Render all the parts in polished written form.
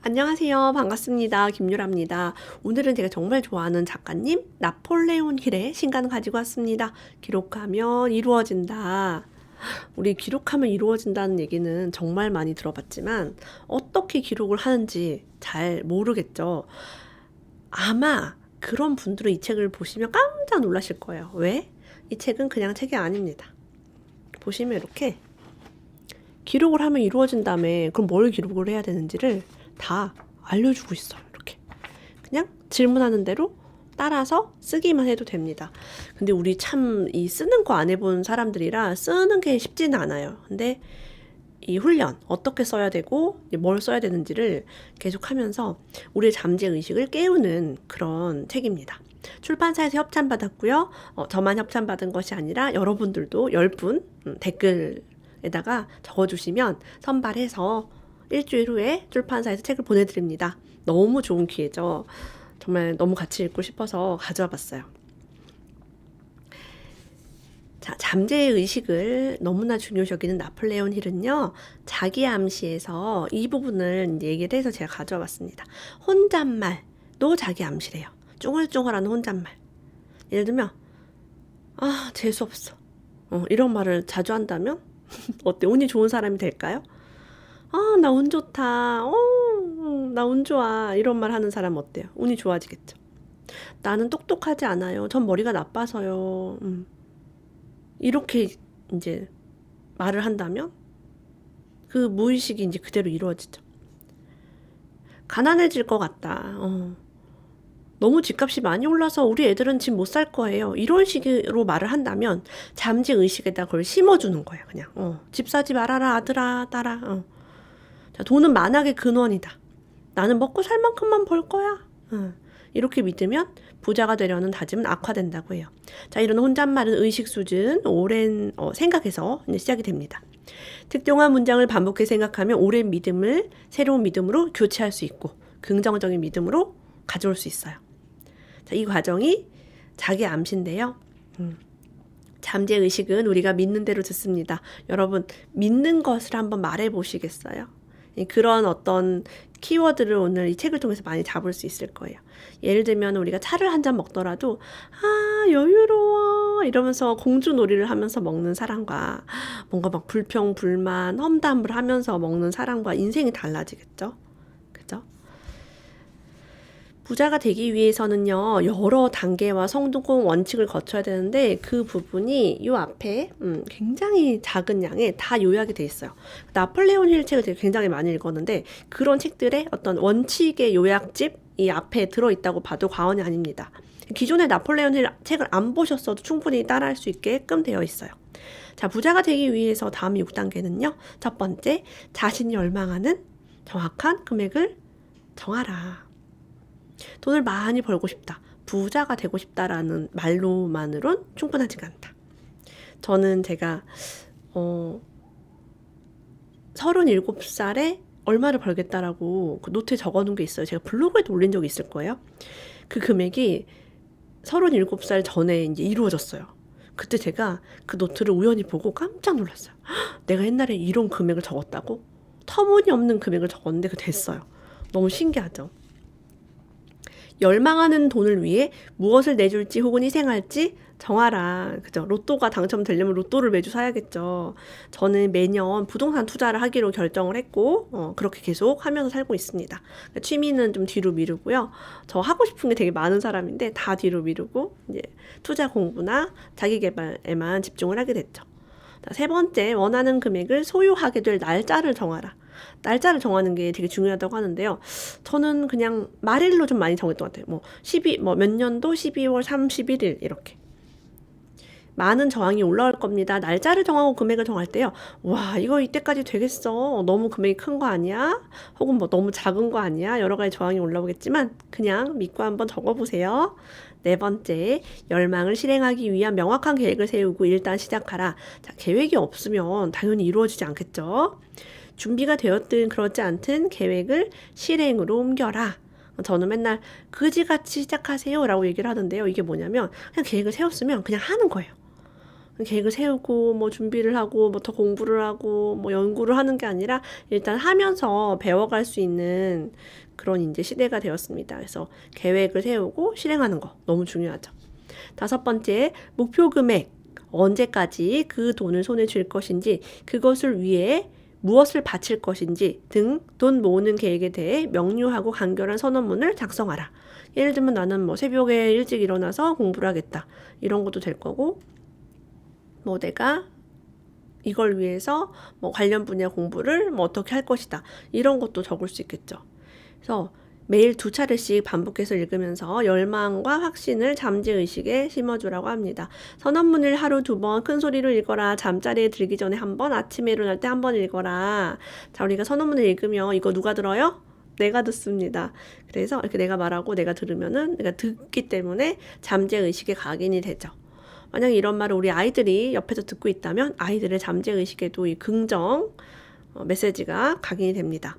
안녕하세요. 반갑습니다. 김유라입니다. 오늘은 제가 정말 좋아하는 작가님 나폴레온 힐의 신간 가지고 왔습니다. 기록하면 이루어진다. 우리 기록하면 이루어진다는 얘기는 정말 많이 들어봤지만 어떻게 기록을 하는지 잘 모르겠죠. 아마 그런 분들은 이 책을 보시면 깜짝 놀라실 거예요. 왜? 이 책은 그냥 책이 아닙니다. 보시면 이렇게 기록을 하면 이루어진다며 그럼 뭘 기록을 해야 되는지를 다 알려주고 있어요. 이렇게 그냥 질문하는 대로 따라서 쓰기만 해도 됩니다. 근데 우리 참 이 쓰는 거 안 해본 사람들이라 쓰는 게 쉽지는 않아요. 근데 이 훈련 어떻게 써야 되고 뭘 써야 되는지를 계속 하면서 우리의 잠재 의식을 깨우는 그런 책입니다. 출판사에서 협찬받았고요. 저만 협찬받은 것이 아니라 여러분들도 10분 댓글에다가 적어주시면 선발해서 일주일 후에 출판사에서 책을 보내드립니다. 너무 좋은 기회죠. 정말 너무 같이 읽고 싶어서 가져와 봤어요. 자, 잠재의 의식을 너무나 중요시 여기는 나폴레온 힐은요, 자기 암시에서 이 부분을 얘기를 해서 제가 가져와 봤습니다. 혼잣말도 자기 암시래요. 쫑알쫑알하는 혼잣말. 예를 들면, 재수없어. 이런 말을 자주 한다면? 어때? 운이 좋은 사람이 될까요? 나 운 좋다. 나 운 좋아. 이런 말 하는 사람 어때요? 운이 좋아지겠죠. 나는 똑똑하지 않아요. 전 머리가 나빠서요. 이렇게 이제 말을 한다면 그 무의식이 이제 그대로 이루어지죠. 가난해질 것 같다. 너무 집값이 많이 올라서 우리 애들은 집 못 살 거예요. 이런 식으로 말을 한다면 잠재 의식에다 그걸 심어주는 거예요. 그냥 집 사지 말아라 아들아 딸아. 자, 돈은 만악의 근원이다. 나는 먹고 살 만큼만 벌 거야. 이렇게 믿으면 부자가 되려는 다짐은 악화된다고 해요. 자, 이런 혼잣말은 의식 수준, 오랜 생각에서 이제 시작이 됩니다. 특정한 문장을 반복해 생각하면 오랜 믿음을 새로운 믿음으로 교체할 수 있고 긍정적인 믿음으로 가져올 수 있어요. 자, 이 과정이 자기 암시인데요. 잠재 의식은 우리가 믿는 대로 듣습니다. 여러분, 믿는 것을 한번 말해 보시겠어요? 그런 어떤 키워드를 오늘 이 책을 통해서 많이 잡을 수 있을 거예요. 예를 들면 우리가 차를 한 잔 먹더라도 여유로워 이러면서 공주놀이를 하면서 먹는 사람과 뭔가 막 불평, 불만, 험담을 하면서 먹는 사람과 인생이 달라지겠죠? 그죠? 부자가 되기 위해서는요, 여러 단계와 성공 원칙을 거쳐야 되는데 그 부분이 이 앞에 굉장히 작은 양에 다 요약이 돼 있어요. 나폴레온 힐 책을 제가 굉장히 많이 읽었는데 그런 책들의 어떤 원칙의 요약집 이 앞에 들어있다고 봐도 과언이 아닙니다. 기존의 나폴레온 힐 책을 안 보셨어도 충분히 따라할 수 있게끔 되어 있어요. 자, 부자가 되기 위해서 다음 6단계는요. 첫 번째, 자신이 열망하는 정확한 금액을 정하라. 돈을 많이 벌고 싶다. 부자가 되고 싶다라는 말로만으론 충분하지가 않다. 저는 제가 37살에 얼마를 벌겠다라고 그 노트에 적어놓은 게 있어요. 제가 블로그에도 올린 적이 있을 거예요. 그 금액이 37살 전에 이제 이루어졌어요. 그때 제가 그 노트를 우연히 보고 깜짝 놀랐어요. 내가 옛날에 이런 금액을 적었다고? 터무니없는 금액을 적었는데 그 됐어요. 너무 신기하죠. 열망하는 돈을 위해 무엇을 내줄지 혹은 희생할지 정하라. 그죠? 로또가 당첨되려면 로또를 매주 사야겠죠. 저는 매년 부동산 투자를 하기로 결정을 했고, 그렇게 계속 하면서 살고 있습니다. 취미는 좀 뒤로 미루고요. 저 하고 싶은 게 되게 많은 사람인데 다 뒤로 미루고, 이제 투자 공부나 자기 개발에만 집중을 하게 됐죠. 자, 세 번째, 원하는 금액을 소유하게 될 날짜를 정하라. 날짜를 정하는 게 되게 중요하다고 하는데요. 저는 그냥 말일로 좀 많이 정했던 것 같아요. 몇 년도 12월 31일 이렇게. 많은 저항이 올라올 겁니다. 날짜를 정하고 금액을 정할 때요. 와, 이거 이때까지 되겠어. 너무 금액이 큰 거 아니야? 혹은 너무 작은 거 아니야? 여러 가지 저항이 올라오겠지만 그냥 믿고 한번 적어보세요. 네 번째, 열망을 실행하기 위한 명확한 계획을 세우고 일단 시작하라. 자, 계획이 없으면 당연히 이루어지지 않겠죠? 준비가 되었든 그렇지 않든 계획을 실행으로 옮겨라. 저는 맨날 그지같이 시작하세요 라고 얘기를 하던데요. 이게 뭐냐면 그냥 계획을 세웠으면 그냥 하는 거예요. 계획을 세우고 뭐 준비를 하고 뭐 더 공부를 하고 뭐 연구를 하는 게 아니라 일단 하면서 배워갈 수 있는 그런 이제 시대가 되었습니다. 그래서 계획을 세우고 실행하는 거 너무 중요하죠. 다섯 번째, 목표 금액. 언제까지 그 돈을 손에 쥘 것인지, 그것을 위해 무엇을 바칠 것인지 등 돈 모으는 계획에 대해 명료하고 간결한 선언문을 작성하라. 예를 들면 나는 뭐 새벽에 일찍 일어나서 공부를 하겠다. 이런 것도 될 거고, 뭐 내가 이걸 위해서 뭐 관련 분야 공부를 뭐 어떻게 할 것이다. 이런 것도 적을 수 있겠죠. 그래서 매일 2차례씩 반복해서 읽으면서 열망과 확신을 잠재의식에 심어주라고 합니다. 선언문을 하루 2번 큰 소리로 읽어라. 잠자리에 들기 전에 1번, 아침에 일어날 때 1번 읽어라. 자, 우리가 선언문을 읽으면 이거 누가 들어요? 내가 듣습니다. 그래서 이렇게 내가 말하고 내가 들으면은 내가 듣기 때문에 잠재의식에 각인이 되죠. 만약에 이런 말을 우리 아이들이 옆에서 듣고 있다면 아이들의 잠재의식에도 이 긍정 메시지가 각인이 됩니다.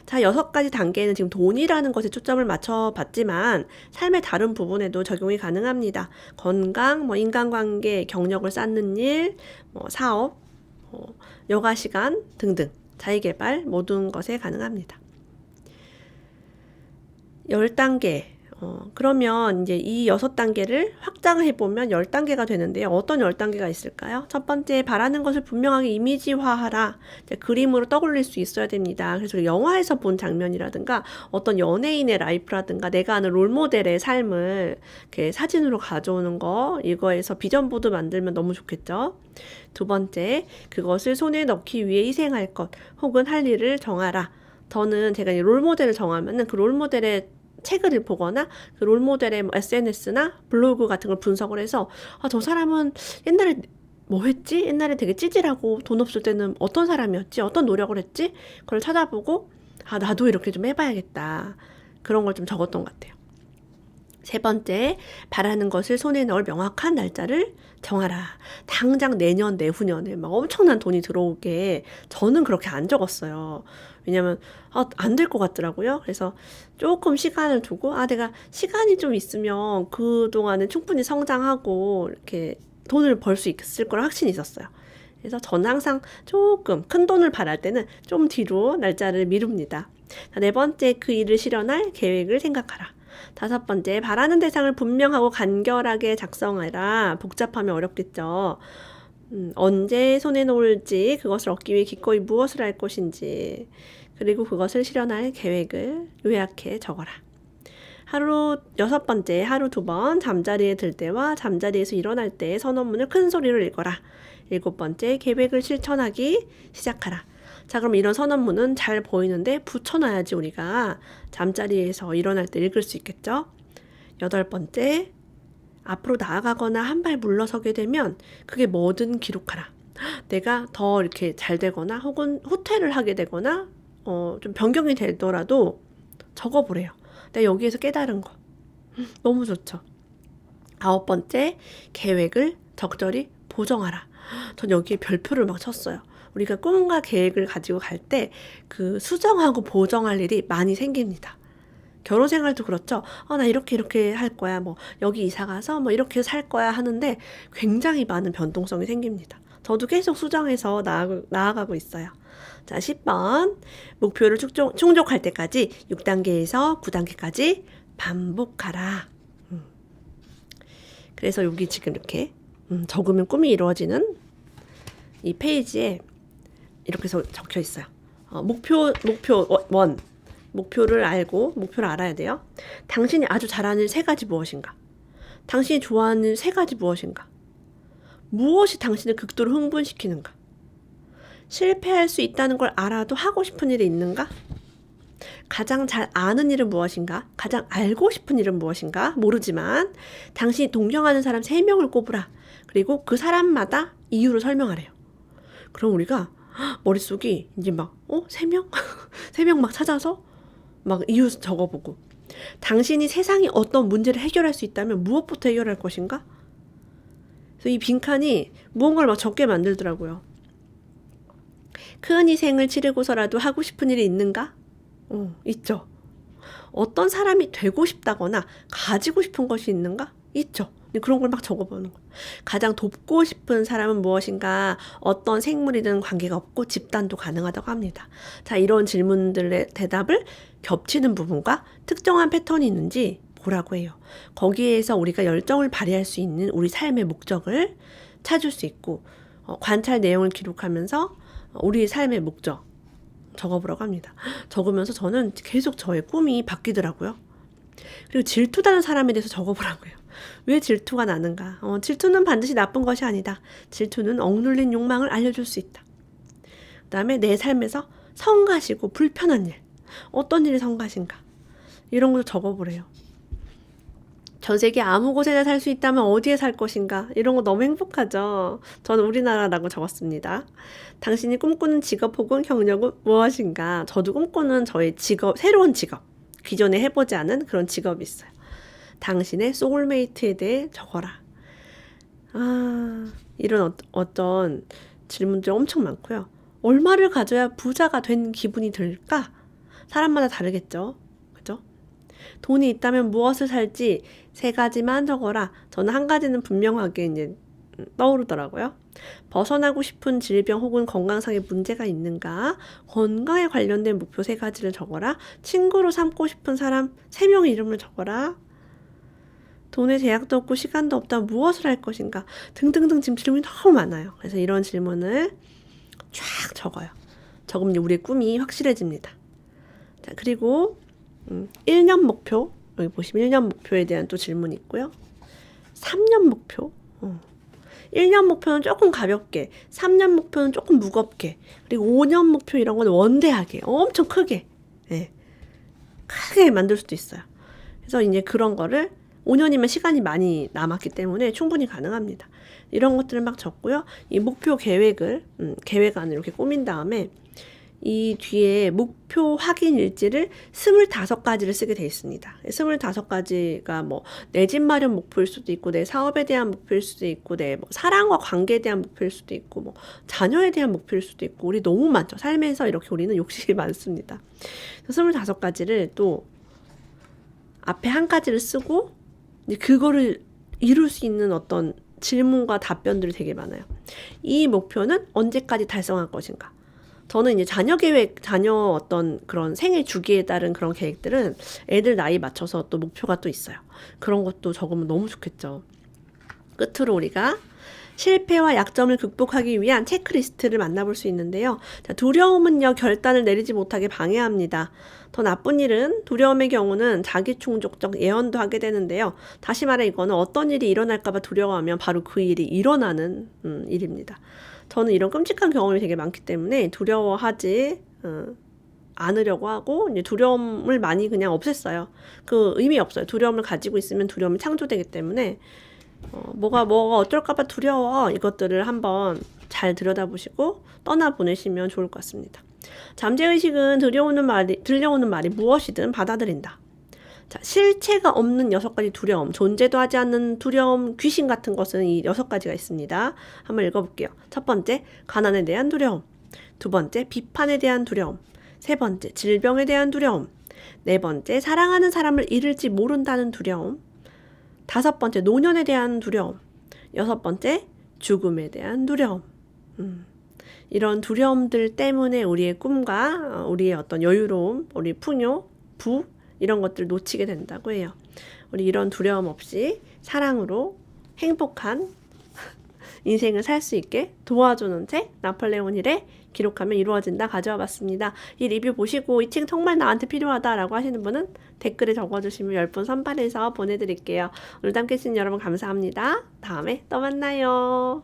자, 6가지 단계는 지금 돈이라는 것에 초점을 맞춰봤지만 삶의 다른 부분에도 적용이 가능합니다. 건강, 뭐 인간관계, 경력을 쌓는 일, 뭐 사업, 여가 시간 등등 자기계발 모든 것에 가능합니다. 10단계. 그러면 이제 이 6단계를 확장해보면 10단계가 되는데요. 어떤 10단계가 있을까요? 첫 번째, 바라는 것을 분명하게 이미지화하라. 그림으로 떠올릴 수 있어야 됩니다. 그래서 영화에서 본 장면이라든가 어떤 연예인의 라이프라든가 내가 아는 롤모델의 삶을 이렇게 사진으로 가져오는 거, 이거에서 비전보드 만들면 너무 좋겠죠. 두 번째, 그것을 손에 넣기 위해 희생할 것 혹은 할 일을 정하라. 저는 제가 롤모델을 정하면은 그 롤모델의 책을 보거나 그 롤모델의 뭐 SNS나 블로그 같은 걸 분석을 해서 저 사람은 옛날에 뭐 했지? 옛날에 되게 찌질하고 돈 없을 때는 어떤 사람이었지? 어떤 노력을 했지? 그걸 찾아보고 나도 이렇게 좀 해봐야겠다. 그런 걸 좀 적었던 것 같아요. 세 번째, 바라는 것을 손에 넣을 명확한 날짜를 정하라. 당장 내년, 내후년에 막 엄청난 돈이 들어오게 저는 그렇게 안 적었어요. 왜냐면 안 될 것 같더라고요. 그래서 조금 시간을 두고 내가 시간이 좀 있으면 그동안은 충분히 성장하고 이렇게 돈을 벌 수 있을 거라 확신이 있었어요. 그래서 저는 항상 조금 큰 돈을 바랄 때는 좀 뒤로 날짜를 미룹니다. 네 번째, 그 일을 실현할 계획을 생각하라. 다섯 번째, 바라는 대상을 분명하고 간결하게 작성해라. 복잡하면 어렵겠죠. 언제 손에 놓을지, 그것을 얻기 위해 기꺼이 무엇을 할 것인지, 그리고 그것을 실현할 계획을 요약해 적어라. 여섯 번째, 하루 2번 잠자리에 들 때와 잠자리에서 일어날 때 선언문을 큰 소리로 읽어라. 일곱 번째, 계획을 실천하기 시작하라. 자, 그럼 이런 선언문은 잘 보이는데 붙여놔야지 우리가 잠자리에서 일어날 때 읽을 수 있겠죠? 여덟 번째, 앞으로 나아가거나 한 발 물러서게 되면 그게 뭐든 기록하라. 내가 더 이렇게 잘 되거나 혹은 후퇴를 하게 되거나 좀 변경이 되더라도 적어보래요. 내가 여기에서 깨달은 거. 너무 좋죠. 아홉 번째, 계획을 적절히 보정하라. 전 여기에 별표를 막 쳤어요. 우리가 꿈과 계획을 가지고 갈 때 그 수정하고 보정할 일이 많이 생깁니다. 결혼 생활도 그렇죠. 나 이렇게 할 거야. 뭐 여기 이사 가서 뭐 이렇게 살 거야 하는데 굉장히 많은 변동성이 생깁니다. 저도 계속 수정해서 나아가고 있어요. 자, 10번. 목표를 충족할 때까지 6단계에서 9단계까지 반복하라. 그래서 여기 지금 이렇게 적으면 꿈이 이루어지는 이 페이지에 이렇게 적혀 있어요. 목표 1. 목표를 알아야 돼요. 당신이 아주 잘하는 3가지 무엇인가? 당신이 좋아하는 3가지 무엇인가? 무엇이 당신을 극도로 흥분시키는가? 실패할 수 있다는 걸 알아도 하고 싶은 일이 있는가? 가장 잘 아는 일은 무엇인가? 가장 알고 싶은 일은 무엇인가? 모르지만 당신이 동경하는 사람 3명을 꼽으라. 그리고 그 사람마다 이유를 설명하래요. 그럼 우리가 머릿속이 이제 막 3명? 3명 막 찾아서 막 이유 적어보고, 당신이 세상에 어떤 문제를 해결할 수 있다면 무엇부터 해결할 것인가? 그래서 이 빈칸이 무언가를 막 적게 만들더라고요. 큰 희생을 치르고서라도 하고 싶은 일이 있는가? 있죠. 어떤 사람이 되고 싶다거나 가지고 싶은 것이 있는가? 있죠. 그런 걸 막 적어보는 거예요. 가장 돕고 싶은 사람은 무엇인가? 어떤 생물이든 관계가 없고 집단도 가능하다고 합니다. 자, 이런 질문들의 대답을 겹치는 부분과 특정한 패턴이 있는지 보라고 해요. 거기에서 우리가 열정을 발휘할 수 있는 우리 삶의 목적을 찾을 수 있고 관찰 내용을 기록하면서 우리 삶의 목적 적어보라고 합니다. 적으면서 저는 계속 저의 꿈이 바뀌더라고요. 그리고 질투다는 사람에 대해서 적어보라고요. 왜 질투가 나는가? 질투는 반드시 나쁜 것이 아니다. 질투는 억눌린 욕망을 알려줄 수 있다. 그 다음에 내 삶에서 성가시고 불편한 일. 어떤 일이 성가신가? 이런 걸 적어보래요. 전 세계 아무 곳에나 살 수 있다면 어디에 살 것인가? 이런 거 너무 행복하죠. 저는 우리나라라고 적었습니다. 당신이 꿈꾸는 직업 혹은 경력은 무엇인가? 저도 꿈꾸는 저의 직업, 새로운 직업. 기존에 해보지 않은 그런 직업이 있어요. 당신의 소울메이트에 대해 적어라. 이런 어떤 질문들 엄청 많고요. 얼마를 가져야 부자가 된 기분이 들까? 사람마다 다르겠죠. 그죠? 돈이 있다면 무엇을 살지 3가지만 적어라. 저는 1가지는 분명하게 이제 떠오르더라고요. 벗어나고 싶은 질병 혹은 건강상의 문제가 있는가? 건강에 관련된 목표 3가지를 적어라. 친구로 삼고 싶은 사람 3명의 이름을 적어라. 돈에 제약도 없고 시간도 없다. 무엇을 할 것인가? 등등등 지금 질문이 너무 많아요. 그래서 이런 질문을 쫙 적어요. 적으면 우리의 꿈이 확실해집니다. 자, 그리고 1년 목표. 여기 보시면 1년 목표에 대한 또 질문이 있고요. 3년 목표. 1년 목표는 조금 가볍게, 3년 목표는 조금 무겁게, 그리고 5년 목표 이런 건 원대하게, 엄청 크게, 네. 크게 만들 수도 있어요. 그래서 이제 그런 거를 5년이면 시간이 많이 남았기 때문에 충분히 가능합니다. 이런 것들을 막 적고요. 이 목표 계획을, 계획안을 이렇게 꾸민 다음에 이 뒤에 목표 확인 일지를 25가지를 쓰게 되어 있습니다. 25가지가 뭐 내 집 마련 목표일 수도 있고 내 사업에 대한 목표일 수도 있고 내 뭐 사랑과 관계에 대한 목표일 수도 있고 뭐 자녀에 대한 목표일 수도 있고 우리 너무 많죠. 삶에서 이렇게 우리는 욕심이 많습니다. 25가지를 또 앞에 1가지를 쓰고 그거를 이룰 수 있는 어떤 질문과 답변들이 되게 많아요. 이 목표는 언제까지 달성할 것인가? 저는 이제 자녀 계획, 자녀 어떤 그런 생애 주기에 따른 그런 계획들은 애들 나이 맞춰서 또 목표가 또 있어요. 그런 것도 적으면 너무 좋겠죠. 끝으로 우리가 실패와 약점을 극복하기 위한 체크리스트를 만나볼 수 있는데요. 자, 두려움은요, 결단을 내리지 못하게 방해합니다. 더 나쁜 일은 두려움의 경우는 자기충족적 예언도 하게 되는데요. 다시 말해 이거는 어떤 일이 일어날까봐 두려워하면 바로 그 일이 일어나는 일입니다. 저는 이런 끔찍한 경험이 되게 많기 때문에 두려워하지 않으려고 하고 이제 두려움을 많이 그냥 없앴어요. 그 의미 없어요. 두려움을 가지고 있으면 두려움이 창조되기 때문에 뭐가 어떨까봐 두려워 이것들을 한번 잘 들여다보시고 떠나보내시면 좋을 것 같습니다. 잠재의식은 들려오는 말이 무엇이든 받아들인다. 자, 실체가 없는 6가지 두려움, 존재도 하지 않는 두려움, 귀신 같은 것은 이 6가지가 있습니다. 한번 읽어볼게요. 첫 번째, 가난에 대한 두려움. 2번째, 비판에 대한 두려움. 3번째, 질병에 대한 두려움. 4번째, 사랑하는 사람을 잃을지 모른다는 두려움. 5번째, 노년에 대한 두려움. 6번째, 죽음에 대한 두려움. 이런 두려움들 때문에 우리의 꿈과 우리의 어떤 여유로움, 우리 풍요, 부 이런 것들을 놓치게 된다고 해요. 우리 이런 두려움 없이 사랑으로 행복한 인생을 살 수 있게 도와주는 책 나폴레옹 힐의 기록하면 이루어진다 가져와 봤습니다. 이 리뷰 보시고 이 책 정말 나한테 필요하다라고 하시는 분은 댓글에 적어주시면 10분 선발해서 보내드릴게요. 오늘도 함께 해주신 여러분 감사합니다. 다음에 또 만나요.